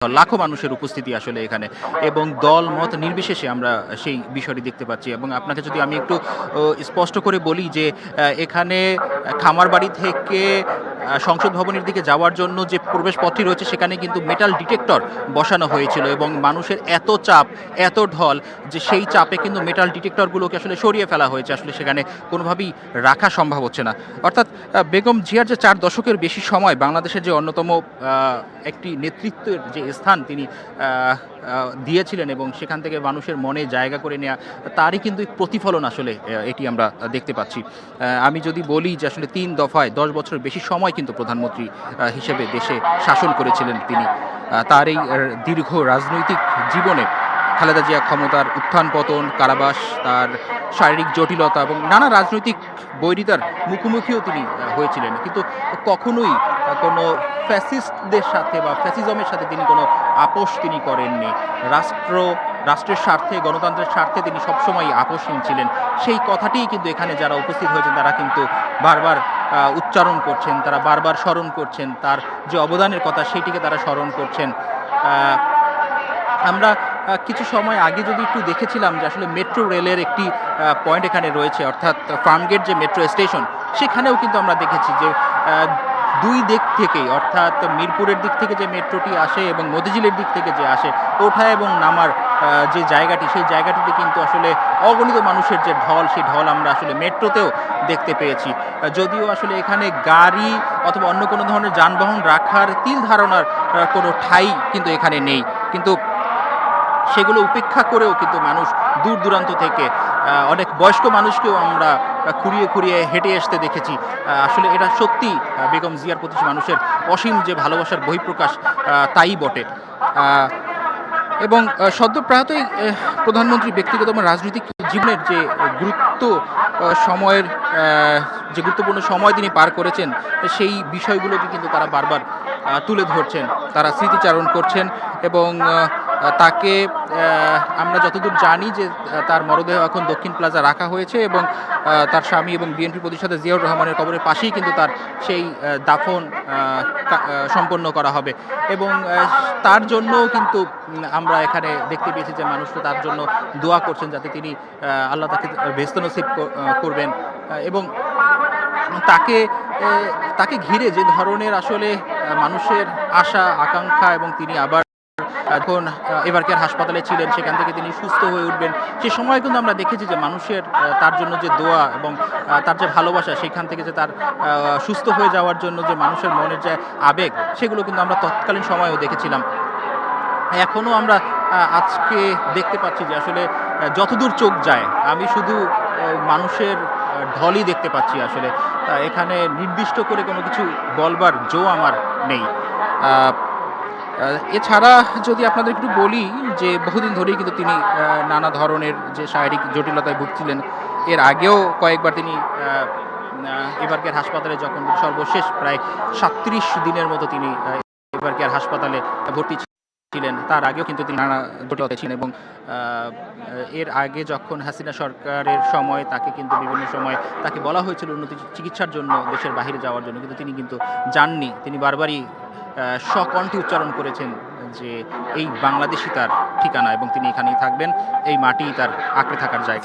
লাখো মানুষের উপস্থিতি আসলে এখানে এবং দল মত নির্বিশেষে আমরা সেই বিষয়টি দেখতে পাচ্ছি। এবং আপনাকে যদি আমি একটু স্পষ্ট করে বলি যে এখানে খামারবাড়ি থেকে সংসদ ভবনের দিকে যাওয়ার জন্য যে প্রবেশ পথটি রয়েছে সেখানে কিন্তু মেটাল ডিটেক্টর বসানো হয়েছিল এবং মানুষের এত চাপ, এত ঢল যে সেই চাপে কিন্তু মেটাল ডিটেক্টরগুলোকে আসলে সরিয়ে ফেলা হয়েছে। আসলে সেখানে কোনোভাবেই রাখা সম্ভব হচ্ছে না। অর্থাৎ বেগম জিয়ার যে 4 দশকের বেশি সময় বাংলাদেশের যে অন্যতম একটি নেতৃত্বের যে স্থান তিনি দিয়েছিলেন এবং সেখান থেকে মানুষের মনে জায়গা করে নেওয়া, তারই কিন্তু প্রতিফলন আসলে এটি আমরা দেখতে পাচ্ছি। আমি যদি বলি যে আসলে 3 দফায় 10 বছরের বেশি সময় কিন্তু প্রধানমন্ত্রী হিসেবে দেশে শাসন করেছিলেন তিনি। তার এই দীর্ঘ রাজনৈতিক জীবনে খালেদা জিয়া ক্ষমতার উত্থান পতন, কারাবাস, তার শারীরিক জটিলতা এবং নানা রাজনৈতিক বৈরিতার মুখোমুখিও তিনি হয়েছিলেন, কিন্তু কখনোই কোনো ফ্যাসিস্টদের সাথে বা ফ্যাসিজমের সাথে তিনি কোনো আপোষ তিনি করেননি। রাষ্ট্রের স্বার্থে, গণতন্ত্রের স্বার্থে তিনি সবসময় আপোষহীন ছিলেন। সেই কথাটিই কিন্তু এখানে যারা উপস্থিত হয়েছেন তারা কিন্তু বারবার উচ্চারণ করছেন, তারা বারবার স্মরণ করছেন, তার যে অবদানের কথা সেইটিকে তারা স্মরণ করছেন। আমরা কিছু সময় আগে যদি একটু দেখেছিলাম যে আসলে মেট্রো রেলের একটি পয়েন্ট এখানে রয়েছে, অর্থাৎ ফার্মগেট যে মেট্রো স্টেশন, সেখানেও কিন্তু আমরা দেখেছি যে দুই দিক থেকেই, অর্থাৎ মিরপুরের দিক থেকে যে মেট্রোটি আসে এবং মতিঝিলের দিক থেকে যে আসে, ওঠা এবং নামার যে জায়গাটি, সেই জায়গাটিতে কিন্তু আসলে অগণিত মানুষের যে ঢল, সেই ঢল আমরা আসলে মেট্রোতেও দেখতে পেয়েছি। যদিও আসলে এখানে গাড়ি অথবা অন্য কোনো ধরনের যানবাহন রাখার তিল ধারণার কোনো ঠাঁই কিন্তু এখানে নেই, কিন্তু সেগুলো উপেক্ষা করেও কিন্তু মানুষ দূর দূরান্ত থেকে, অনেক বয়স্ক মানুষকেও আমরা খুঁড়িয়ে খুঁড়িয়ে হেঁটে আসতে দেখেছি। আসলে এটা সত্যি বেগম জিয়ার প্রতি মানুষের অসীম যে ভালোবাসার বহিঃপ্রকাশ, তাই বটে। এবং সদ্যপ্রয়াতই প্রধানমন্ত্রী ব্যক্তিগত রাজনৈতিক জীবনের যে সময়ের যে গুরুত্বপূর্ণ সময় তিনি পার করেছেন, সেই বিষয়গুলোকে কিন্তু তারা বারবার তুলে ধরছেন, তারা স্মৃতিচারণ করছেন। এবং তাকে আমরা যতদূর জানি যে তার মরদেহ এখন দক্ষিণ প্লাজা রাখা হয়েছে এবং তার স্বামী এবং বিএনপি প্রতিষ্ঠাতা জিয়াউর রহমানের কবরের পাশেই কিন্তু তার সেই দাফন সম্পন্ন করা হবে। এবং তার জন্যও কিন্তু আমরা এখানে দেখতে পেয়েছি যে মানুষরা তার জন্য দোয়া করছেন যাতে তিনি আল্লাহ তাকে বেহেশত নসিব করবেন। এবং তাকে ঘিরে যে ধরনের আসলে মানুষের আশা আকাঙ্ক্ষা, এবং তিনি আবার এখন এবারকের হাসপাতালে ছিলেন, সেখান থেকে তিনি সুস্থ হয়ে উঠবেন, সে সময় কিন্তু আমরা দেখেছি যে মানুষের তার জন্য যে দোয়া এবং তার যে ভালোবাসা, সেখান থেকে যে তার সুস্থ হয়ে যাওয়ার জন্য যে মানুষের মনের যে আবেগ, সেগুলো কিন্তু আমরা তৎকালীন সময়েও দেখেছিলাম। এখনও আমরা আজকে দেখতে পাচ্ছি যে আসলে যতদূর চোখ যায় আমি শুধু মানুষের ঢলই দেখতে পাচ্ছি। আসলে এখানে নির্দিষ্ট করে কোনো কিছু বলবার জো আমার নেই। এছাড়া যদি আপনাদের একটু বলি যে বহুদিন ধরেই কিন্তু তিনি নানা ধরনের যে শারীরিক জটিলতায় ভুগছিলেন। এর আগেও কয়েকবার তিনি এবারকের হাসপাতালে যখন সর্বশেষ প্রায় 37 দিনের মতো তিনি এবারকের হাসপাতালে ভর্তি ছিলেন, তার আগেও কিন্তু তিনি নানা জটিলতায় ছিলেন। এবং এর আগে যখন হাসিনা সরকারের সময় তাকে কিন্তু বিভিন্ন সময় তাকে বলা হয়েছিল উন্নত চিকিৎসার জন্য দেশের বাইরে যাওয়ার জন্য, কিন্তু তিনি কিন্তু যাননি। তিনি বারবারই স্বকণ্ঠে উচ্চারণ করেছেন যে এই বাংলাদেশই তার ঠিকানা এবং তিনি এখানেই থাকবেন, এই মাটিই তার আঁকড়ে থাকার জায়গা।